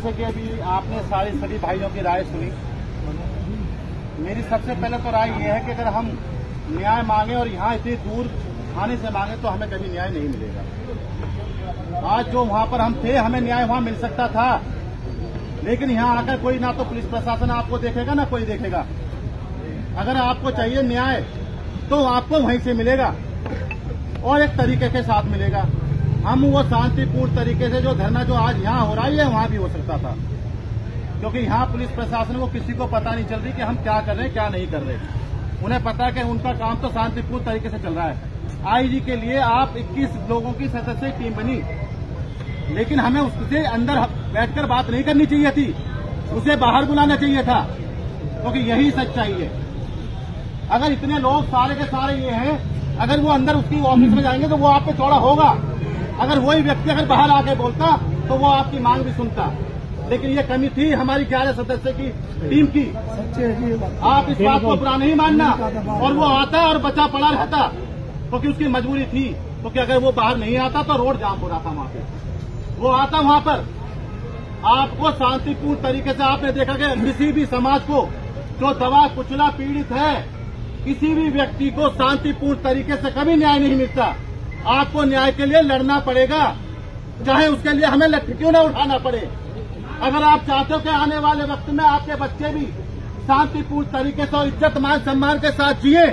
जैसे कि अभी आपने सभी भाइयों की राय सुनी, मेरी सबसे पहले तो राय ये है कि अगर हम न्याय मांगे और यहाँ इतनी दूर थाने से मांगे तो हमें कभी न्याय नहीं मिलेगा। आज जो वहाँ पर हम थे, हमें न्याय वहाँ मिल सकता था, लेकिन यहाँ आकर कोई ना तो पुलिस प्रशासन आपको देखेगा ना कोई देखेगा। अगर आपको चाहिए न्याय तो आपको वहीं से मिलेगा और एक तरीके के साथ मिलेगा। हम वो शांतिपूर्ण तरीके से जो धरना जो आज यहाँ हो रहा है वहाँ भी हो सकता था, क्योंकि यहाँ पुलिस प्रशासन को किसी को पता नहीं चल रही कि हम क्या कर रहे हैं क्या नहीं कर रहे। उन्हें पता है कि उनका काम तो शांतिपूर्ण तरीके से चल रहा है। आईजी के लिए आप 21 लोगों की सदस्य टीम बनी, लेकिन हमें उससे अंदर बैठकर बात नहीं करनी चाहिए थी, उसे बाहर बुलाना चाहिए था, क्योंकि यही सच्चाई है। अगर इतने लोग सारे के सारे ये हैं, अगर वो अंदर उसकी ऑफिस में जाएंगे तो वो आप पे चौड़ा होगा। अगर वही व्यक्ति अगर बाहर आके बोलता तो वो आपकी मांग भी सुनता, लेकिन ये कमी थी हमारी 11 सदस्य की टीम की। आप इस बात को बुरा नहीं मानना। और वो आता और बचा पड़ा रहता क्योंकि उसकी मजबूरी थी, क्योंकि अगर वो बाहर नहीं आता तो रोड जाम हो रहा था वहाँ पे। वो आता वहाँ पर आपको शांतिपूर्ण तरीके से, आपने देखा कि किसी भी समाज को जो दबा कुचला पीड़ित है, किसी भी व्यक्ति को शांतिपूर्ण तरीके से कभी न्याय नहीं मिलता। आपको न्याय के लिए लड़ना पड़ेगा, चाहे उसके लिए हमें लठ क्यों न उठाना पड़े। अगर आप चाहते हो कि आने वाले वक्त में आपके बच्चे भी शांतिपूर्ण तरीके से और इज्जत मान सम्मान के साथ जिए,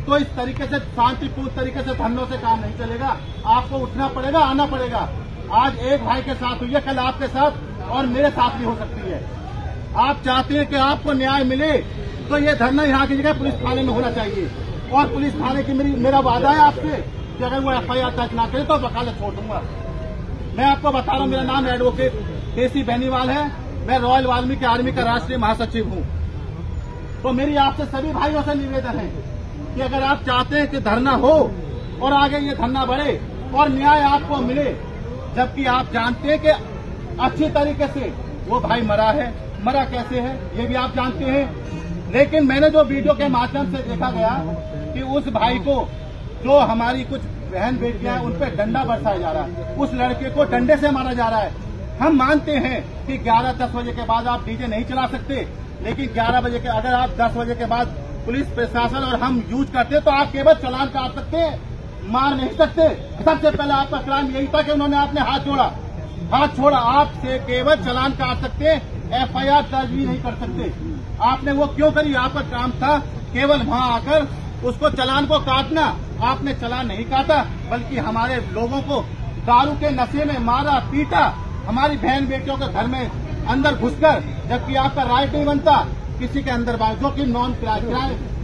तो इस तरीके से शांतिपूर्ण तरीके से धरनों से काम नहीं चलेगा। आपको उठना पड़ेगा, आना पड़ेगा। आज एक भाई के साथ हुई है, कल आपके साथ और मेरे साथ भी हो सकती है। आप चाहते हैं कि आपको न्याय मिले तो ये धरना यहाँ की जगह पुलिस थाने में होना चाहिए। और पुलिस थाने की मेरा वादा है आपसे कि अगर वो FIR दर्ज ना करे तो वकालत छोड़ दूंगा। मैं आपको बता रहा हूँ, मेरा नाम एडवोकेट केसी बेनीवाल है, मैं रॉयल वाल्मीकि आर्मी का राष्ट्रीय महासचिव हूँ। तो मेरी आपसे सभी भाइयों से निवेदन है कि अगर आप चाहते हैं कि धरना हो और आगे ये धरना बढ़े और न्याय आपको मिले, जबकि आप जानते हैं कि अच्छी तरीके से वो भाई मरा कैसे है ये भी आप जानते हैं। लेकिन मैंने जो वीडियो के माध्यम से देखा गया कि उस भाई को, जो हमारी कुछ बहन बेटियां हैं, उन पर डंडा बरसाया जा रहा है, उस लड़के को डंडे से मारा जा रहा है। हम मानते हैं कि 11-10 बजे के बाद आप डीजे नहीं चला सकते, लेकिन 11 बजे के अगर आप 10 बजे के बाद पुलिस प्रशासन और हम यूज करते तो आप केवल चालान काट सकते हैं, मार नहीं सकते। सबसे पहले आपका क्राइम यही था कि उन्होंने आपने हाथ छोड़ा। आपसे केवल चालान काट सकते, FIR दर्ज भी नहीं कर सकते। आपने वो क्यों करी? आपका काम था केवल वहां आकर उसको चालान को काटना। आपने चालान नहीं काटा, बल्कि हमारे लोगों को दारू के नशे में मारा पीटा, हमारी बहन बेटियों के घर में अंदर घुसकर, जबकि आपका राइट नहीं बनता किसी के अंदर जो कि नॉन क्राइम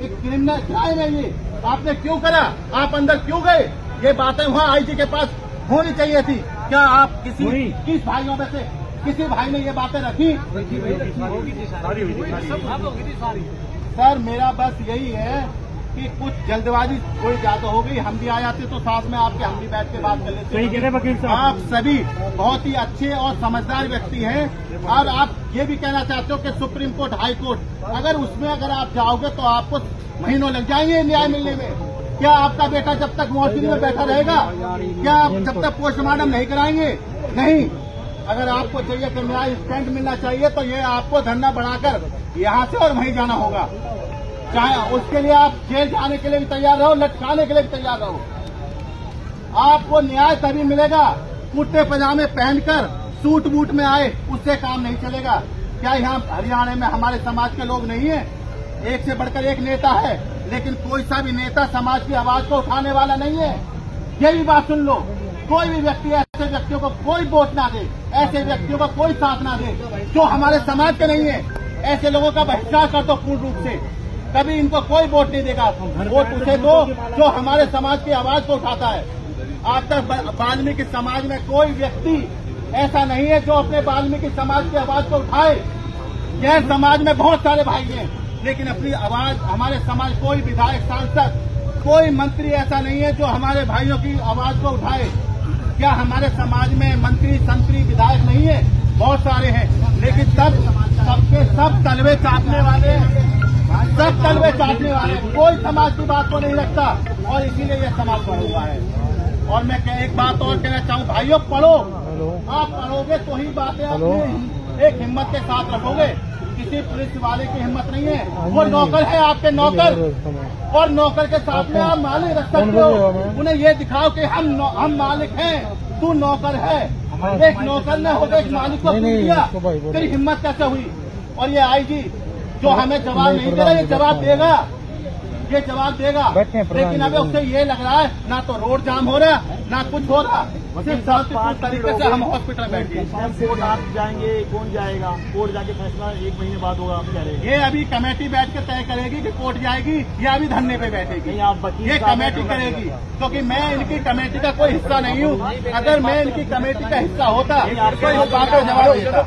एक क्रिमिनल क्राइम है। ये आपने क्यों करा? आप अंदर क्यों गए? ये बातें वहाँ आईजी के पास होनी चाहिए थी। क्या आप किस भाइयों में से किसी भाई ने ये बातें रखी? सर, मेरा बस यही है कि कुछ जल्दबाजी थोड़ी ज्यादा हो गई। हम भी आ जाते तो साथ में आपके हम भी बैठ के बात कर लेते। वकील साहब, आप सभी बहुत ही अच्छे और समझदार व्यक्ति हैं, और आप ये भी कहना चाहते हो कि सुप्रीम कोर्ट, हाई कोर्ट, अगर उसमें अगर आप जाओगे तो आपको महीनों लग जाएंगे न्याय मिलने में। क्या आपका बेटा जब तक मॉर्चरी में बैठा रहेगा? क्या आप जब तक पोस्टमार्टम नहीं कराएंगे? नहीं। अगर आपको चाहिए कि न्याय इंस्टेंट मिलना चाहिए तो ये आपको धरना बढ़ाकर यहाँ से और वहीं जाना होगा। चाहे उसके लिए आप जेल जाने के लिए भी तैयार रहो, लटकाने के लिए भी तैयार रहो। आपको न्याय तभी मिलेगा कुर्ते पजामे पहनकर सूट बूट में आए, उससे काम नहीं चलेगा। क्या यहाँ हरियाणा में हमारे समाज के लोग नहीं है? एक से बढ़कर एक नेता है, लेकिन कोई सा भी नेता समाज की आवाज को उठाने वाला नहीं है। यही बात सुन लो, कोई भी व्यक्ति ऐसे व्यक्तियों को कोई वोट ना दे, ऐसे व्यक्तियों को कोई साथ ना दे जो हमारे समाज के नहीं है। ऐसे लोगों का बहिष्कार कर दो पूर्ण रूप से, कभी इनको कोई वोट नहीं देगा। वोट उसे दो जो हमारे समाज की आवाज को उठाता है। आज तक वाल्मीकि समाज में कोई व्यक्ति ऐसा नहीं है जो अपने वाल्मीकि समाज की आवाज को उठाए। यह समाज में बहुत सारे भाई हैं, लेकिन अपनी आवाज, हमारे समाज कोई विधायक, सांसद, कोई मंत्री ऐसा नहीं है जो हमारे भाइयों की आवाज को उठाए। क्या हमारे समाज में मंत्री, संतरी, विधायक नहीं है? बहुत सारे हैं, लेकिन सबके सब तलवे चाटने वाले, सब तलवे चाटने वाले, कोई समाज की बात को नहीं रखता, और इसीलिए यह समाज बना हुआ है। और मैं एक बात और कहना चाहूँ, भाइयों पढ़ो, आप पढ़ोगे तो ही बातें अपनी एक हिम्मत के साथ रखोगे। किसी पुलिस वाले की हिम्मत नहीं है, वो नौकर है आपके नौकर, और नौकर के साथ में आप मालिक रख सकते हो। उन्हें ये दिखाओ कि हम मालिक हैं, तू नौकर है। एक नौकर ने हो एक मालिक को दिया, तेरी हिम्मत कैसे हुई? और ये आईजी जो हमें जवाब नहीं दे रहा, ये जवाब देगा, ये जवाब देगा। लेकिन अभी उससे ये लग रहा है ना तो रोड जाम हो रहा, ना कुछ हो रहा, सिर्फ शांतिपूर्ण तरीके से हम हॉस्पिटल में बैठे। कोर्ट आप जाएंगे, कौन जाएगा? कोर्ट जाके फैसला 1 महीने बाद होगा, आप कह रहे हैं? ये अभी कमेटी बैठ के तय करेगी कि कोर्ट जाएगी या अभी धरने पे बैठेगी। ये कमेटी करेगी, क्योंकि मैं इनकी कमेटी का कोई हिस्सा नहीं हूँ। अगर मैं इनकी कमेटी का हिस्सा होता तो इस बात का जवाब देता।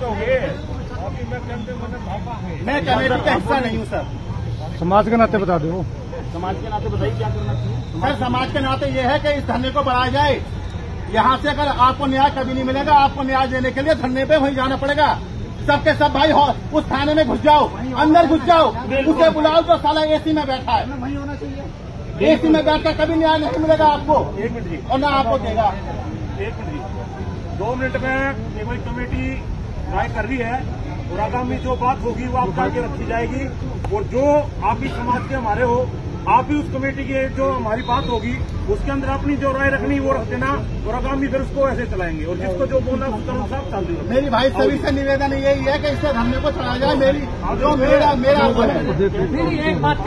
मैं कमेटी का हिस्सा नहीं हूँ सर। समाज के नाते बता दो। समाज के नाते बताइए क्या करना चाहिए? सर समाज के नाते ये है कि इस धरने को बढ़ाया जाए। यहाँ से अगर आपको न्याय कभी नहीं मिलेगा, आपको न्याय देने के लिए धरने पे वहीं जाना पड़ेगा। सबके सब भाई उस थाने में घुस जाओ, अंदर घुस जाओ, उसे बुलाओ जो साला एसी में बैठा है। वही होना चाहिए। एसी में बैठकर कभी न्याय नहीं मिलेगा आपको, 1 मिनट जी, और न आपको देगा। 1 मिनट जी, 2 मिनट में केवल कमेटी राय कर रही है और आगामी जो बात होगी वो आप करके रखी जाएगी। और जो आप भी समाज के हमारे हो, आप भी उस कमेटी की जो हमारी बात होगी उसके अंदर अपनी जो राय रखनी वो रख देना, और आगामी फिर उसको ऐसे चलाएंगे। और जिसको जो बोलना उसका साफ चल देगा। मेरी भाई सभी से निवेदन यही है कि इससे धरने को चलाया जाए। मेरी जो मेरा एक बात